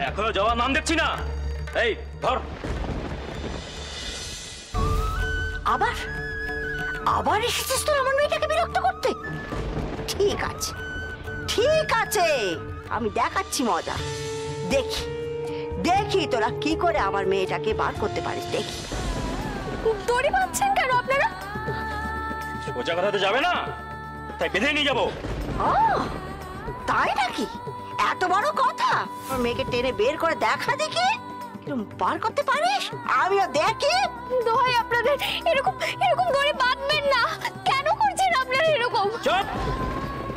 এখনো যাওয়ার নাম দেখছি না। এই ধর। আবার আবার এসেছিস তোর আমার মেয়েটাকে বিরক্ত করতে? ঠিক আছে ঠিক আছে, আমি দেখাচ্ছি মজা। দেখি দেখি তোরা কি করে আমার মেয়েটাকে বার করতে পারিস, দেখি। দড়ি বাঁধছেন কেন আপনারা? সোজা কথাতে যাবে না, তাই বেঁধে নিয়ে যাবো। তাই নাকি? এত বড় কথা? আমার মেয়েকে টেনে বের করে দেখা দেখি কিরকম বার করতে পারিস, আমিও দেখি। দোহাই আপনাদের, এরকম এরকম দড়ি বাঁধবেন না। কেন করছেন আপনারা এরকম? চুপ,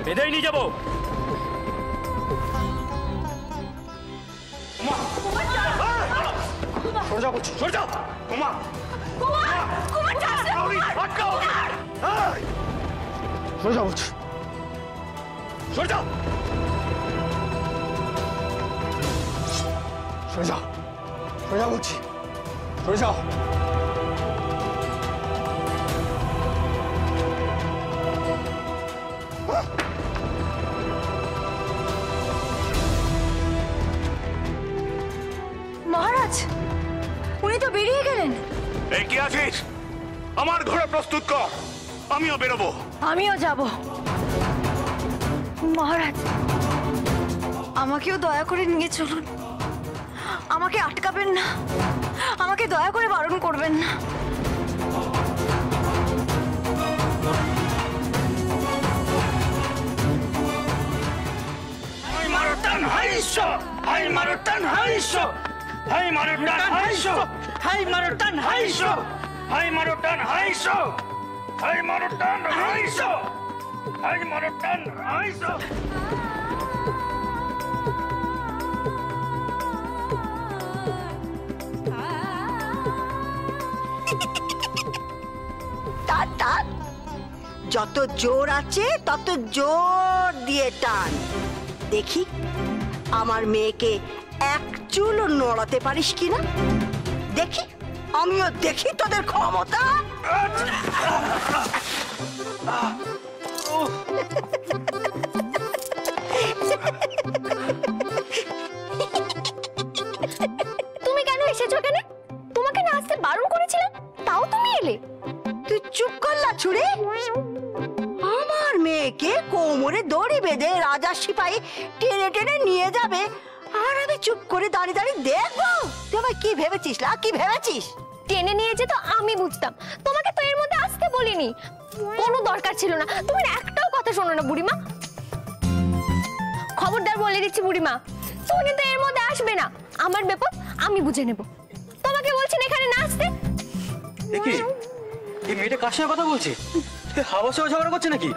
বেঁধে নিয়ে যাবো। সোজা বলছি, সোজা। কুমার সোজা বলছি, সোজা সোজা সোজা বলছি, সোজা। মহারাজ, উনি তো বেরিয়ে গেলেন। এই কি আছিস? আমার ঘোড়া প্রস্তুত কর, আমিও বেরোবো। আমিও যাব। মহারাজ, আমাকেও দয়া করে নিয়ে চলুন। আমাকে আটকাবেন না, আমাকে দয়া করে বারণ করবেন না। যত জোর আছে তত জোর দিয়ে টান, দেখি আমার মেয়েকে এক চুলও নড়াতে পারিস কিনা, দেখি, আমিও দেখি তোদের ক্ষমতা। তুমি কেন এসেছো? কেন তোমাকে না আসতে বারণ করেছিলাম, তাও তুমি এলে। তুই চুপ করলা ছুড়ে? আমার মেয়েকে কোমরে দড়ি বেঁধে রাজার সিপাহী টেনে টেনে নিয়ে যাবে, আর আমি চুপ করে দাঁড়িয়ে দাঁড়িয়ে দেখবো? তুই আমায় কি ভেবেছিস? কি ভেবেছিস? টেনে নিয়ে যেত আমি বুঝতাম, তোমাকে তো এর মধ্যে আসতে বলিনি। কোনো দরকার ছিল না। তুমি একটাও কথা শোনো না বুড়িমা। খবরদার বলে দিচ্ছি বুড়িমা, তুমি কিন্তু এর মধ্যে আসবে না। আমার ব্যাপার আমি বুঝে নেব। তোমাকে বলছেন এখানে না আসতে। দেখি এই মেয়েটা কার সঙ্গে কথা বলছে? হাওয়া সঙ্গে ঝগড়া করছে নাকি?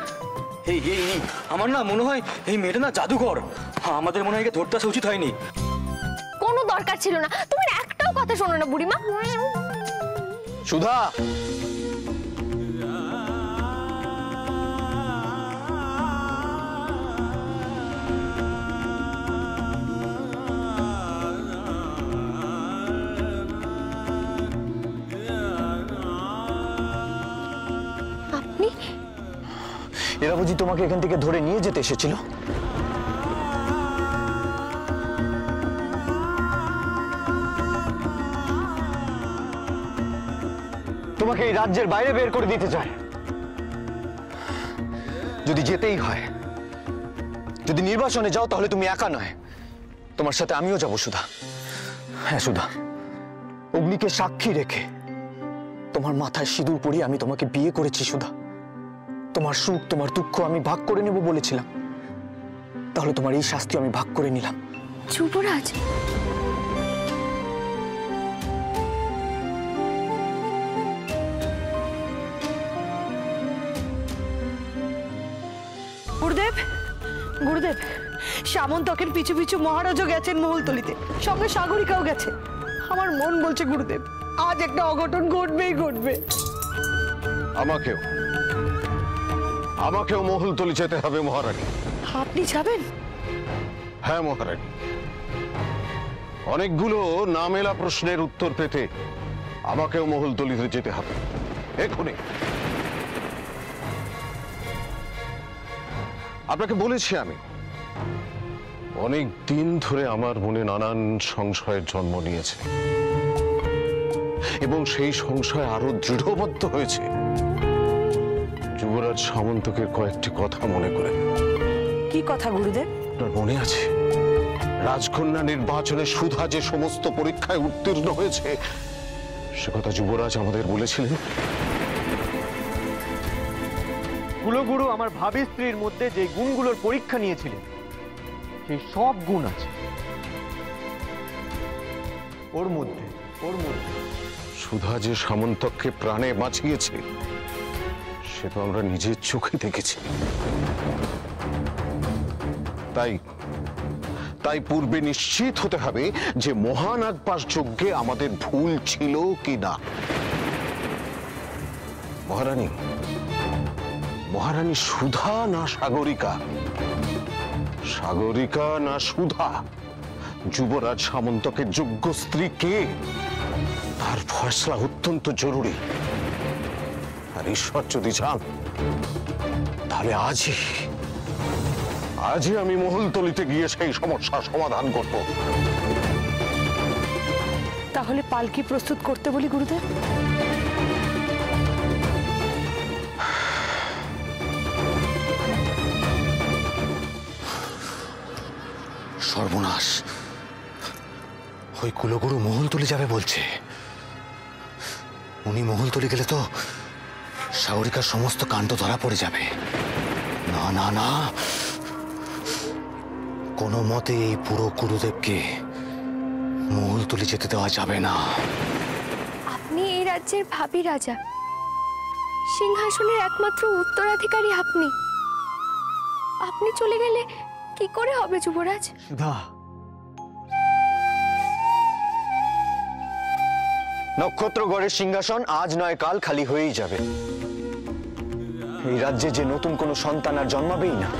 এই এই আমার না মনে হয় এই মেয়েটা না জাদুঘর। আমাদের মনে হয় একে ধরতে আসা উচিত হয়নি। কোনো দরকার ছিল না। তুমি একটাও কথা শোনো না বুড়িমা। সুধা, আপনি? এরা বুঝি তোমাকে এখান থেকে ধরে নিয়ে যেতে এসেছিল? তোমাকে এই রাজ্যের বাইরে বের করে দিতে চায়। যদি যেতেই হয়, যদি নির্বাচনে যাও, তাহলে তুমি একা নয়, তোমার সাথে আমিও যাব সুধা। হ্যাঁ সুধা, অগ্নিকে সাক্ষী রেখে তোমার মাথায় সিঁদুর পরিয়ে আমি তোমাকে বিয়ে করেছি সুধা। তোমার সুখ তোমার দুঃখ আমি ভাগ করে নেব বলেছিলাম, তাহলে তোমার এই শাস্তি আমি ভাগ করে নিলাম। যুবরাজ, গুরুদেব, গুরুদেব, সামন্তকের পিছু পিছু মহারাজও গেছেন মহলতলিতে, সঙ্গে সাগরিকাও গেছে। আমার মন বলছে গুরুদেব, আজ একটা অঘটন ঘটবেই ঘটবে। আমাকেও মহলতলি যেতে হবে মহারানী। আপনি যাবেন? হ্যাঁ মহারানী, অনেকগুলো না মেলা প্রশ্নের উত্তর পেতে আমাকেও মহলতলিতে যেতে হবে এক্ষুনি। আপনাকে বলেছি আমি, অনেক দিন ধরে আমার মনে নানান সংশয়ের জন্ম নিয়েছে এবং সেই সংশয় আরো দৃঢ়বদ্ধ হয়েছে যুবরাজ সামন্তকে কয়েকটি কথা মনে করে। কি কথা গুরুদেব? আপনার মনে আছে রাজকন্যা নির্বাচনে সুধা যে সমস্ত পরীক্ষায় উত্তীর্ণ হয়েছে সে কথা যুবরাজ আমাদের বলেছিলেন। কুলগুরু আমার ভাবী স্ত্রীর মধ্যে যে গুণগুলোর পরীক্ষা নিয়েছিলেন সেই সব গুণ আছে ওর মধ্যে। সুধা যে সামন্তককে প্রাণে বাঁচিয়েছে সে তো আমরা নিজের চোখে দেখেছি। তাই পূর্বে নিশ্চিত হতে হবে যে মহানাগপাশ যজ্ঞে আমাদের ভুল ছিল কিনা। মহারানী সুধা না সাগরিকা, সাগরিকা না সুধা, যুবরাজ সামন্তকে যোগ্য স্ত্রী কে তার ফয়সলা অত্যন্ত জরুরি। আর ঈশ্বর যদি চান তাহলে আজই আমি মহলতলিতে গিয়ে সেই সমস্যার সমাধান করব। তাহলে পালকি প্রস্তুত করতে বলি গুরুদেব। সর্বনাশ, ওই কুলগুরু মহলতলি যাবে বলছে। উনি মহলতলি গেলে তো সাগরিকার সমস্ত কাণ্ড ধরা পড়ে যাবে। না না না, কোনো মতে এই পুরো গুরুদেবকে মহলতলি যেতে দেওয়া যাবে না। আপনি এই রাজ্যের ভাবী রাজা, সিংহাসনের একমাত্র উত্তরাধিকারী আপনি। আপনি চলে গেলে কি করে হবে যুবরাজ? সুধা, নক্ষত্রগড়ের সিংহাসন আজ নয় কাল খালি হয়েই যাবে। এই রাজ্যে যে নতুন কোনো সন্তান আর জন্মাবেই না,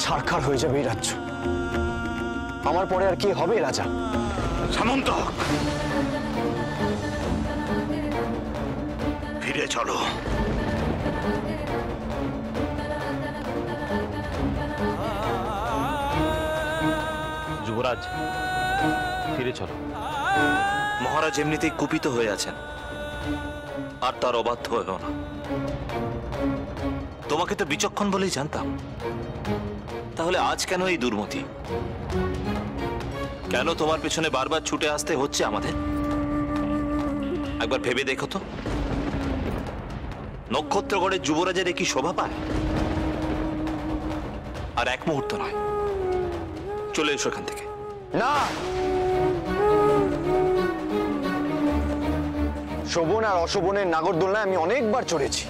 ছারখার হয়ে যাবে এই রাজ্য। আমার পরে আর কে হবে রাজা? সামন্তক, ফিরে চলো। যুবরাজ ফিরে চলো। মহারাজ এমনিতেই কুপিত হয়ে আছেন, আর তার অবাধ্য হলো না। তোমাকে তো বিচক্ষণ বলেই জানতাম, তাহলে আজ কেন এই দুর্মতি? কেন তোমার পেছনে বারবার ছুটে আসতে হচ্ছে আমাদের? একবার ভেবে দেখো তো, নক্ষত্রগড়ের যুবরাজের কি শোভা পায়? আর এক মুহূর্ত নয়, চলে এসো এখান থেকে। না, শোভন আর অশোভনের নাগরদোলনায় আমি অনেকবার চড়েছি,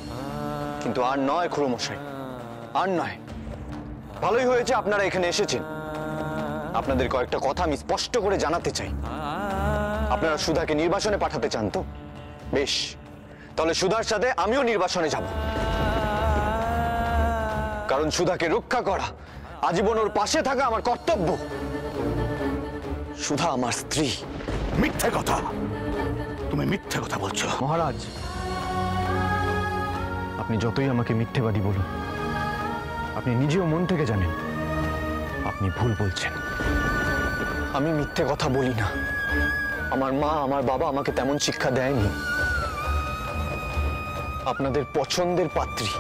কিন্তু আর নয় খুড়োমশাই, আর নয়। ভালোই হয়েছে আপনারা এখানে এসেছেন। আপনাদের কয়েকটা কথা আমি স্পষ্ট করে জানাতে চাই। আপনারা সুধাকে নির্বাসনে পাঠাতে চান তো? বেশ, তাহলে সুধার সাথে আমিও নির্বাসনে যাব। কারণ সুধাকে রক্ষা করা, আজীবন ওর পাশে থাকা আমার কর্তব্য। সুধা আমার স্ত্রী। মিথ্যে কথা, তুমি মিথ্যে কথা বলছো। মহারাজ, আপনি যতই আমাকে মিথ্যেবাদী বলুন, আপনি নিজেও মন থেকে জানেন আপনি ভুল বলছেন। আমি মিথ্যে কথা বলি না। আমার মা, আমার বাবা আমাকে তেমন শিক্ষা দেয়নি। আপনাদের পছন্দের পাত্রী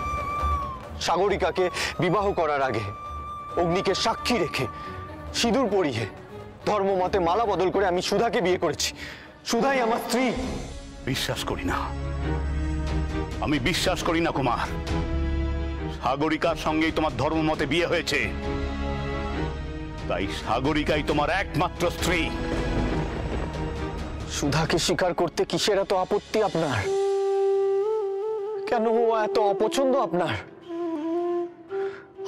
সাগরিকাকে বিবাহ করার আগে অগ্নিকে সাক্ষী রেখে সিঁদুর পরিয়ে ধর্মমতে মালা বদল করে আমি সুধাকে বিয়ে করেছি। সুধাই আমার স্ত্রী। বিশ্বাস করি না, আমি বিশ্বাস করি না কুমার। সাগরিকার সঙ্গেই তোমার ধর্মমতে বিয়ে হয়েছে, তাই সাগরিকাই তোমার একমাত্র স্ত্রী। সুধাকে স্বীকার করতে কিসের এত আপত্তি আপনার? কেন ও এত অপছন্দ আপনার?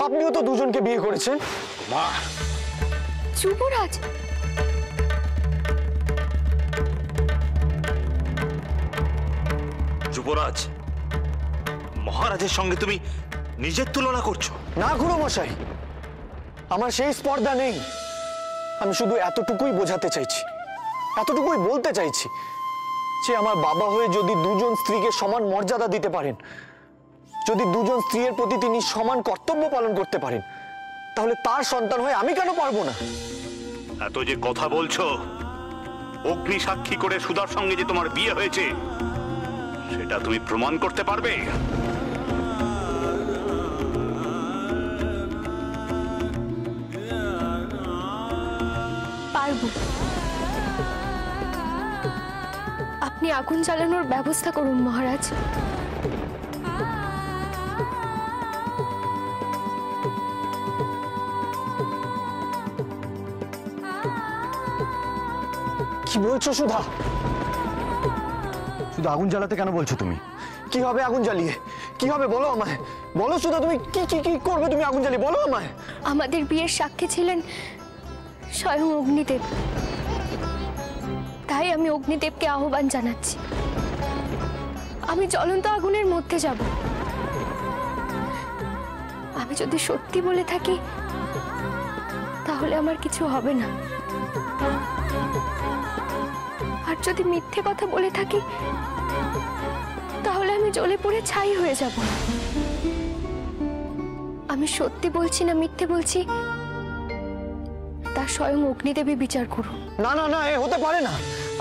আপনিও তো দুজনকে বিয়ে করেছেন। মা, যুবরাজ, যুবরাজ, মহারাজের সঙ্গে তুমি নিজের তুলনা করছো? না খুড়োমশাই, আমার সেই স্পর্ধা নেই। আমি শুধু এতটুকুই বোঝাতে চাইছি, এতটুকুই বলতে চাইছি যে আমার বাবা হয়ে যদি দুজন স্ত্রীকে সমান মর্যাদা দিতে পারেন, যদি দুজন স্ত্রীর প্রতি তিনি সমান কর্তব্য পালন করতে পারেন, তাহলে তার সন্তান হয়ে আমি কেন পারবো না? এত যে কথা বলছো, অগ্নি সাক্ষী করে সুধার সঙ্গে যে তোমার বিয়ে হয়েছে সেটা তুমি প্রমাণ করতে পারবে? পারবো। আপনি আগুন জ্বালানোর ব্যবস্থা করুন মহারাজ। কি বলছো সুধা? শুধু আগুন জ্বালাতে কেন বলছো তুমি? কি হবে আগুন জ্বালিয়ে? কি হবে বলো আমায়, বলো সুধা, তুমি কি কি কি করবে তুমি আগুন জ্বালিয়ে, বলো আমায়। আমাদের বিয়ের সাক্ষী ছিলেন স্বয়ং অগ্নিদেব, তাই আমি অগ্নিদেবকে আহ্বান জানাচ্ছি। আমি জ্বলন্ত আগুনের মধ্যে যাব। আমি যদি সত্যি বলে থাকি তাহলে আমার কিছু হবে না, আর যদি মিথ্যে কথা বলে থাকি তাহলে আমি জ্বলে পুড়ে ছাই হয়ে যাব। আমি সত্যি বলছি না মিথ্যে বলছি তা স্বয়ং অগ্নিদেবী বিচার করুন। না না না, এ হতে পারে না।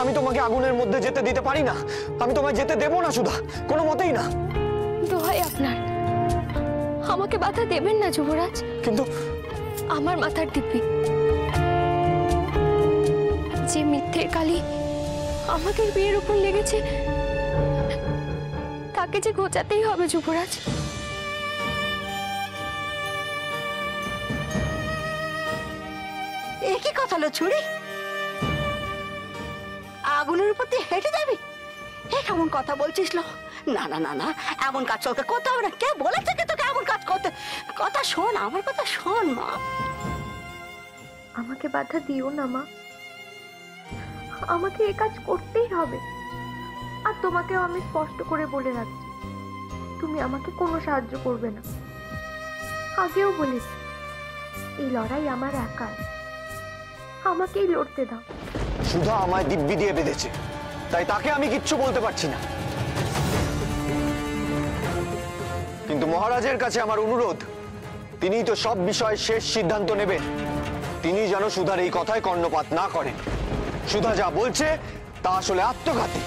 আমি তোমাকে আগুনের মধ্যে যেতে দিতে পারি না। আমি তোমায় যেতে দেবো না সুধা, কোনো মতেই না। দোহাই আপনার, আমাকে বাধা দেবেন না যুবরাজ। কিন্তু আমার মাথার দিব্যি, যে মিথ্যের কালি আমাদের বিয়ের উপর লেগেছে তাকে যে ঘোচাতেই হবে যুবরাজ। একই কথা হলো ছুরি, আগুনের উপর দিয়ে হেঁটে যাবি? এ কেমন কথা বলছিস? না না না না, এমন কাজ তোকে করতে হবে না। কে বলেছে কি তোকে এমন কাজ করতে? কথা শোন, আমার কথা শোন মা। আমাকে বাধা দিও না মা, আমাকে এই কাজ করতেই হবে। আর তোমাকেও আমি স্পষ্ট করে বলে রাখছি, তুমি আমাকে কোনো সাহায্য করবে না। আগেও বলেছি এই লড়াই আমার একার, আমাকেই লড়তে দাও। সুধা আমায় দিব্যি দিয়ে বেঁধেছে, তাই তাকে আমি কিচ্ছু বলতে পারছি না। কিন্তু মহারাজের কাছে আমার অনুরোধ, তিনিই তো সব বিষয়ে শেষ সিদ্ধান্ত নেবেন। তিনি যেন সুধার এই কথায় কর্ণপাত না করেন। সুধা যা বলছে তা আসলে আত্মঘাতী।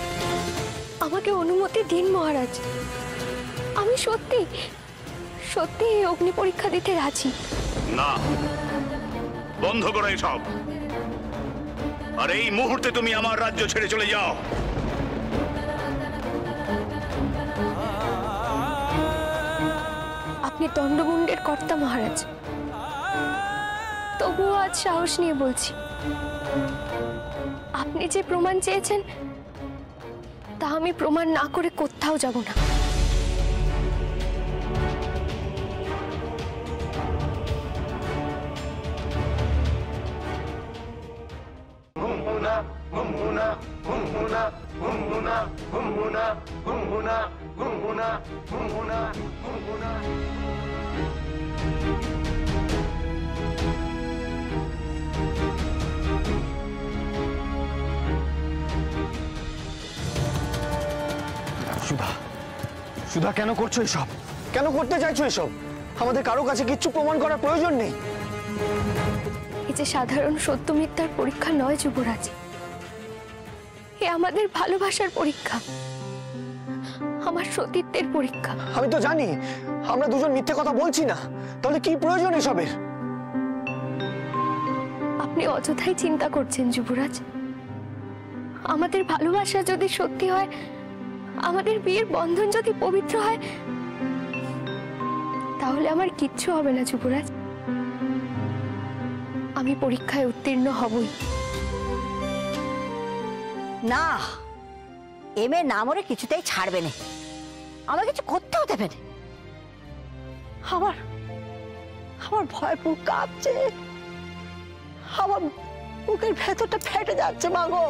আমাকে অনুমতি দিন মহারাজ, আমি সত্যি সত্যি এই অগ্নি পরীক্ষা দিতে রাজি। না, বন্ধ করো এসব। আর এই মুহূর্তে তুমি আমার রাজ্য ছেড়ে চলে যাও। আপনি দণ্ডমুণ্ডের কর্তা মহারাজ, তবুও আজ সাহস নিয়ে বলছি, আপনি যে প্রমাণ চেয়েছেন তা আমি প্রমাণ না করে কোথাও যাব না। সুধা, সুধা কেন করছো এসব? কেন করতে চাইছো এসব? আমাদের কারো কাছে কিচ্ছু প্রমাণ করার প্রয়োজন নেই। এই যে সাধারণ সত্য মিথ্যার পরীক্ষা নয় যুবরাজ, এ আমাদের ভালোবাসার পরীক্ষা, আমার সতীত্বের পরীক্ষা। আমি তো জানি আমরা দুজন মিথ্যে কথা বলছি না, তাহলে কি প্রয়োজন এসবের? আপনি অযথাই চিন্তা করছেন যুবরাজ। আমাদের ভালোবাসা যদি সত্যি হয়, আমাদের বিয়ের বন্ধন যদি পবিত্র হয়, তাহলে আমার কিচ্ছু হবে না যুবরাজ। আমি পরীক্ষায় উত্তীর্ণ হবই। না, এমএ না মরে কিছুতেই ছাড়বে না, আমার কিছু করতেও দেবে না। আমার আমার ভয় বুক কাঁপছে, আমার বুকের ভেতরটা ফেটে যাচ্ছে। মাগো,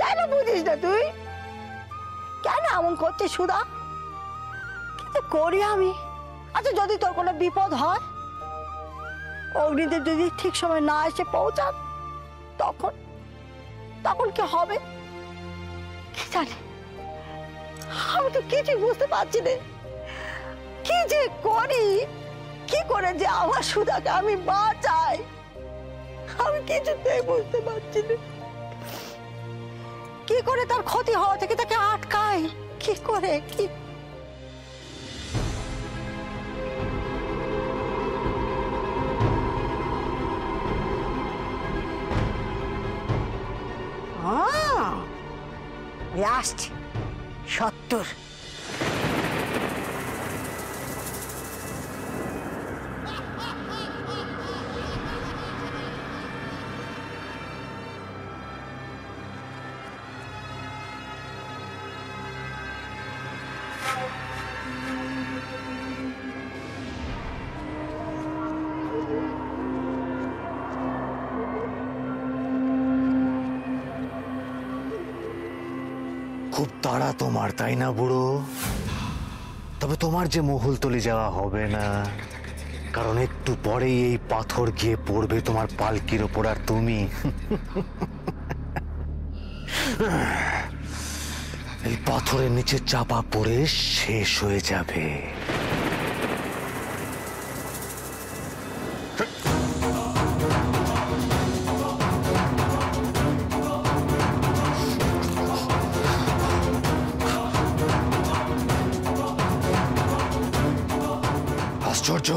কেন বুঝিস না তুই? কেন এমন করছিস সুধা? কি করি আমি? আচ্ছা, যদি তোর কোনো বিপদ হয়, অগ্নিদেব যদি ঠিক সময় না এসে পৌঁছান, তখন তখন কি হবে কি জানি? আমি তো কিছুই বুঝতে পারছি না। কি যে করি, কি করে করে যে আমার সুধাকে আমি বাঁচাই, আমি কিছুতেই বুঝতে পারছি না। কি করে তার ক্ষতি হওয়া থেকে তাকে আটকায়, কি করে কি? আসছি 70। খুব তাড়া তোমার, তাই না বুড়ো? তবে তোমার যে মহুলতলি যাওয়া হবে না, কারণ একটু পরেই এই পাথর গিয়ে পড়বে তোমার পালকির ওপর, আর তুমি এই পাথরের নিচে চাপা পড়ে শেষ হয়ে যাবে। আশ্চর্য,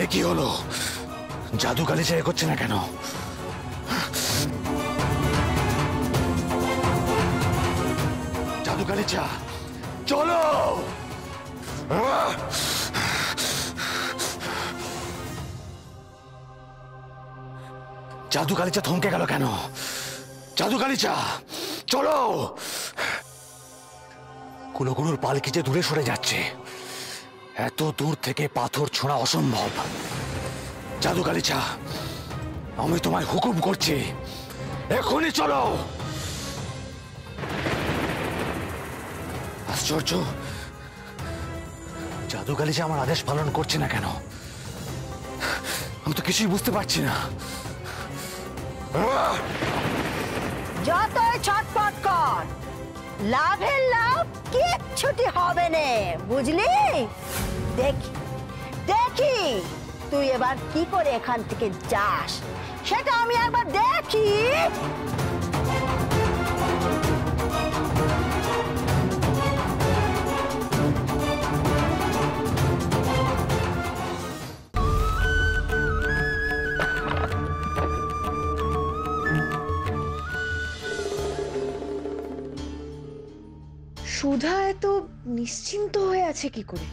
এ কি হলো? জাদু গালিচা এগোচ্ছে না কেন? জাদু গালিচা চলো! জাদু গালিচা থমকে গেল কেন? জাদু গালিচা চলো! কুলগুরুর পালকি যে দূরে সরে যাচ্ছে, এত দূর থেকে পাথর ছোঁড়া অসম্ভব। জাদু গালিচা, আমি তোমায় হুকুম করছি, এখনই চলো। আশ্চর্য, জাদু গালিচা আমার আদেশ পালন করছে না কেন? আমি তো কিছুই বুঝতে পারছি না। যতই ছটপট কর, লাভের লাভ কিচ্ছুটি হবে না, বুঝলি? দেখি দেখি তুই এবার কি করে এখান থেকে যাস, সেটা আমি একবার দেখি। সুধা এত নিশ্চিন্ত হয়ে আছে কি করে?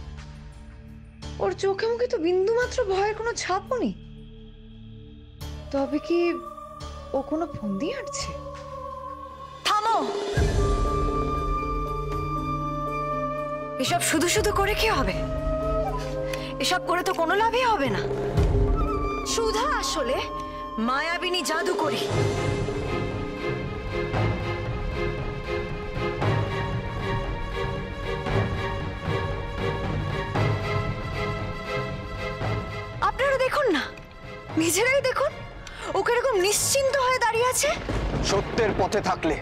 ওর চোখে মুখে তো বিন্দুমাত্র ভয়ের কোনো ছাপও নেই। তবে কি ও কোনো ফন্দি আঁটছে? থামো! এসব শুধু শুধু করে কি হবে? এসব করে তো কোনো লাভই হবে না। সুধা আসলে মায়াবিনী জাদুকরী। আপনারা দেখুন না, নিজেরাই দেখুন, ও কিরকম নিশ্চিন্ত হয়ে দাঁড়িয়ে আছে। সত্যের পথে থাকলে,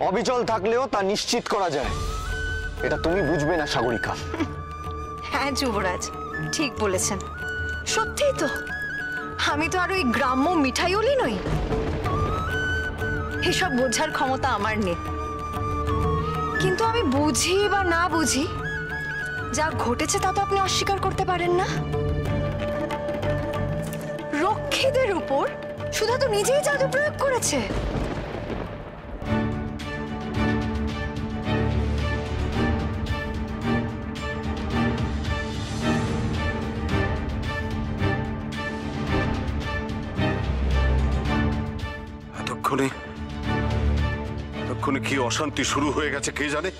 অবিচল থাকলেও তা নিশ্চিত করা যায়। এটা তুমি বুঝবে না সাগরিকা। হ্যাঁ যুবরাজ, ঠিক বলেছেন। সত্যিই তো, আমি তো আর ওই গ্রাম্য মিঠাইওলি নই। এসব বোঝার ক্ষমতা আমার নেই। কিন্তু আমি বুঝি বা না বুঝি, যা ঘটেছে তা তো আপনি অস্বীকার করতে পারেন না। রক্ষীদের উপর সুধা তো নিজেই জাদু প্রয়োগ করেছে। এতক্ষণে কি অশান্তি শুরু হয়ে গেছে কে জানে।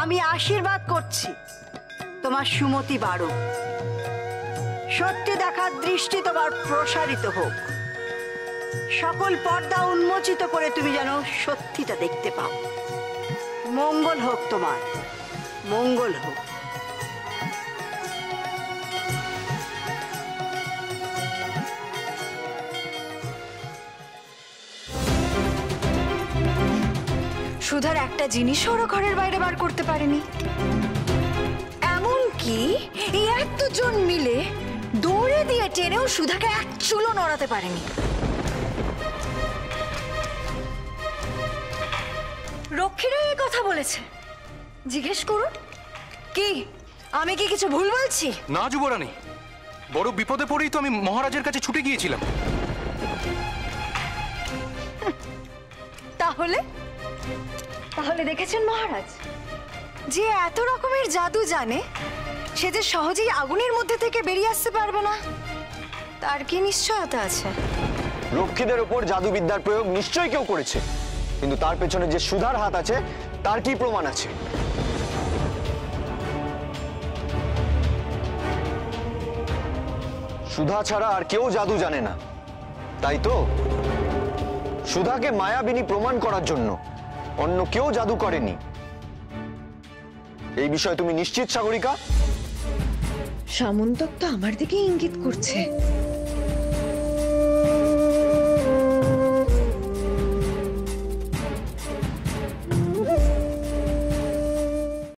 আমি আশীর্বাদ করছি তোমার সুমতি বাড়ো, সত্যি দেখার দৃষ্টি তোমার প্রসারিত হোক, সকল পর্দা উন্মোচিত করে তুমি যেন সত্যিটা দেখতে পাও। মঙ্গল হোক তোমার, মঙ্গল হোক। সুধার একটা জিনিস ওরা ঘরের বাইরে বার করতে পারেনি। দুজন মিলে দৌড়ে দিয়ে টেনেও সুধাকে এক চুলো নড়াতে পারেনি। রক্ষীরা এই কথা বলেছে, জিজ্ঞেস করুন। কি আমি কি কিছু ভুল বলছি? না যুবরানী, বড় বিপদে পড়েই তো আমি মহারাজের কাছে ছুটে গিয়েছিলাম। তাহলে তাহলে দেখেছেন মহারাজ, যে এত রকমের জাদু জানে সে যে সহজেই আগুনের মধ্যে থেকে বেরিয়ে আসতে পারবে না, তার কি নিশ্চয়তা আছে? রক্ষীদের উপর জাদুবিদ্যার প্রয়োগ নিশ্চয়ই কেউ করেছে, কিন্তু তার পেছনে যে সুধার হাত আছে তার কি প্রমাণ আছে? সুধা ছাড়া আর কেউ জাদু জানে না, তাই তো? সুধাকে মায়াবিনী প্রমাণ করার জন্য অন্য কেউ জাদু করেনি। এই বিষয়ে তুমি নিশ্চিত সাগরিকা? সামন্তক তো আমার দিকে ইঙ্গিত করছে।